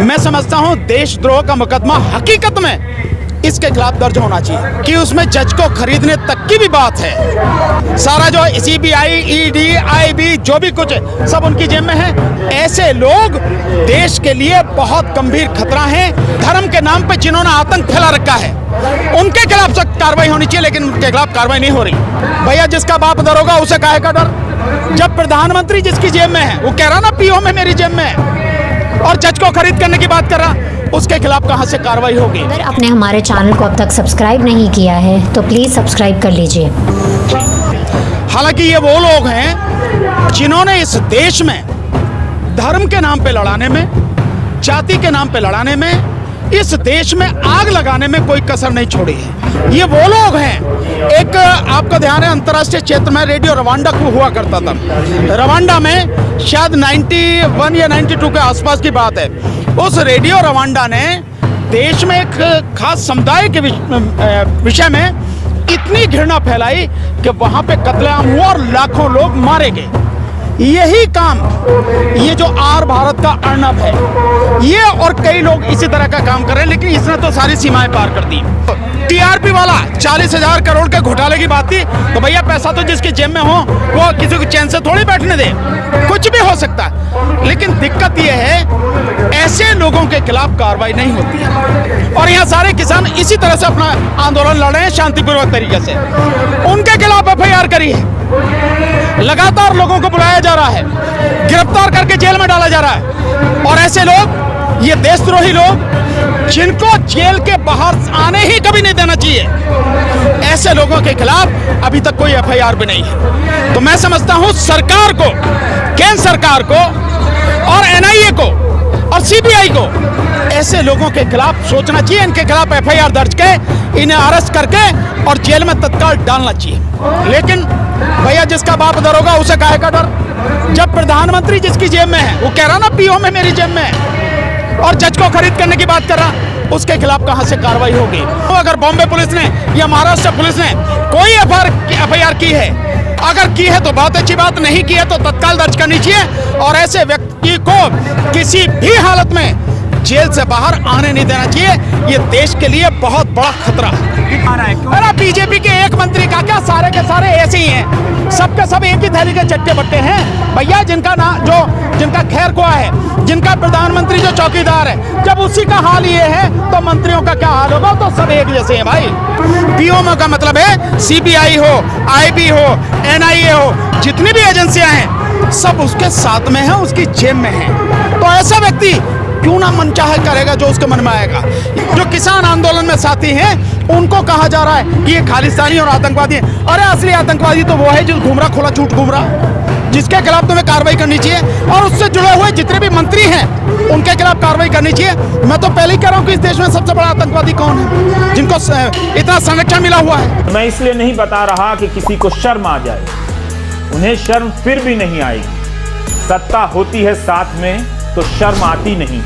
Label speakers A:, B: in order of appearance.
A: मैं समझता हूं देशद्रोह का मुकदमा हकीकत में इसके खिलाफ दर्ज होना चाहिए कि उसमें जज को खरीदने तक की भी बात है। सारा जो सीबीआई, ईडी, आईबी जो भी कुछ है सब उनकी जेब में है। ऐसे लोग देश के लिए बहुत गंभीर खतरा हैं। धर्म के नाम पे जिन्होंने आतंक फैला रखा है उनके खिलाफ सख्त कार्रवाई होनी चाहिए, लेकिन उनके खिलाफ कार्रवाई नहीं हो रही। भैया जिसका बाप दरोगा उसे काहे का डर। जब प्रधानमंत्री जिसकी जेब में है वो कह रहा ना पीओ में मेरी जेब में है और जज को खरीद करने की बात कर रहा, उसके खिलाफ कहां से कार्रवाई होगी।
B: अगर आपने हमारे चैनल को अब तक सब्सक्राइब नहीं किया है तो प्लीज़ सब्सक्राइब कर लीजिए।
A: हालांकि ये वो लोग हैं जिन्होंने इस देश में धर्म के नाम पे लड़ाने में, जाति के नाम पे लड़ाने में, इस देश में आग लगाने में कोई कसर नहीं छोड़ी है। ये वो लोग हैं। एक आपका ध्यान है अंतर्राष्ट्रीय क्षेत्र में रेडियो रवांडा को हुआ करता था। रवांडा में शायद 91 या 92 के आसपास की बात है। उस रेडियो रवांडा ने देश में एक खास समुदाय के विषय में इतनी घृणा फैलाई कि वहां पे कत्लेआम हुआ और लाखों लोग मारे गए। यही काम ये जो आर भारत का अर्नब है ये और कई लोग इसी तरह का काम कर रहे हैं, लेकिन इसने तो सारी सीमाएं पार कर दी। टीआरपी वाला 40,000 करोड़ के घोटाले की बात थी तो भैया पैसा तो जिसकी जेब में हो वो किसी को चैन से थोड़ी बैठने दे, कुछ भी हो सकता है। लेकिन दिक्कत ये है ऐसे लोगों के खिलाफ कार्रवाई नहीं होती है और यहाँ सारे किसान इसी तरह से अपना आंदोलन लड़ रहे हैं शांतिपूर्वक तरीके से। उनके खिलाफ एफआईआर करी है, लगातार लोगों को बुलाया जा रहा है, गिरफ्तार करके जेल में डाला जा रहा है। और ऐसे लोग, ये देशद्रोही लोग जिनको जेल के बाहर आने ही कभी नहीं देना चाहिए, ऐसे लोगों के खिलाफ अभी तक कोई एफआईआर भी नहीं है। तो मैं समझता हूं सरकार को, केंद्र सरकार को और एनआईए को और सीबीआई को ऐसे लोगों के खिलाफ सोचना चाहिए, इनके खिलाफ एफआईआर दर्ज के इन्हें अरेस्ट करके और जेल में तत्काल डालना चाहिए। लेकिन भैया जिसका बाप दरोगा उसे काहे का डर। जब प्रधानमंत्री जिसकी जेब में है वो कह रहा ना पीओ में मेरी जेब में है और जज को खरीद करने की बात कर रहा, उसके खिलाफ कहां से कार्रवाई होगी। तो अगर बॉम्बे पुलिस ने या महाराष्ट्र पुलिस ने कोई एफआईआर की है, अगर की है तो बहुत अच्छी बात, नहीं की है तो तत्काल दर्ज करनी चाहिए और ऐसे व्यक्ति को किसी भी हालत में जेल से बाहर आने नहीं देना चाहिए। ये देश के लिए बहुत बड़ा खतरा है। अरे बीजेपी के एक मंत्री का क्या, सारे के सारे ऐसे ही हैं, सबके सब एक ही थैली के चट्टे बट्टे हैं भैया। जिनका खैर कुआ है, जिनका प्रधानमंत्री जो चौकीदार है, जब उसी का हाल ये है तो मंत्रियों का क्या हाल होगा। तो सब एक जैसे हैं भाई। पीओ का मतलब है सीबीआई हो, आईबी हो, एनआईए हो, जितनी भी एजेंसियां हैं सब उसके साथ में है, उसकी जेब में है। तो ऐसा व्यक्ति क्यों ना मनचाहे करेगा जो उसके मन में आएगा। जो किसान आंदोलन में साथी हैं उनको कहा जा रहा है कि ये खालिस्तानी और आतंकवादी है। अरे असली आतंकवादी तो वो है जो घूम रहा, खुला झूठ घूम रहा, जिसके खिलाफ तुम्हें कार्रवाई करनी चाहिए और उससे जुड़े हुए जितने भी मंत्री हैं उनके खिलाफ कार्रवाई करनी चाहिए। मैं तो पहले ही कह रहा हूँ कि इस देश में सबसे बड़ा आतंकवादी कौन है, जिनको इतना संरक्षण मिला हुआ है।
C: मैं इसलिए नहीं बता रहा कि किसी को शर्म आ जाए, उन्हें शर्म फिर भी नहीं आएगी। सत्ता होती है साथ में तो शर्म आती नहीं।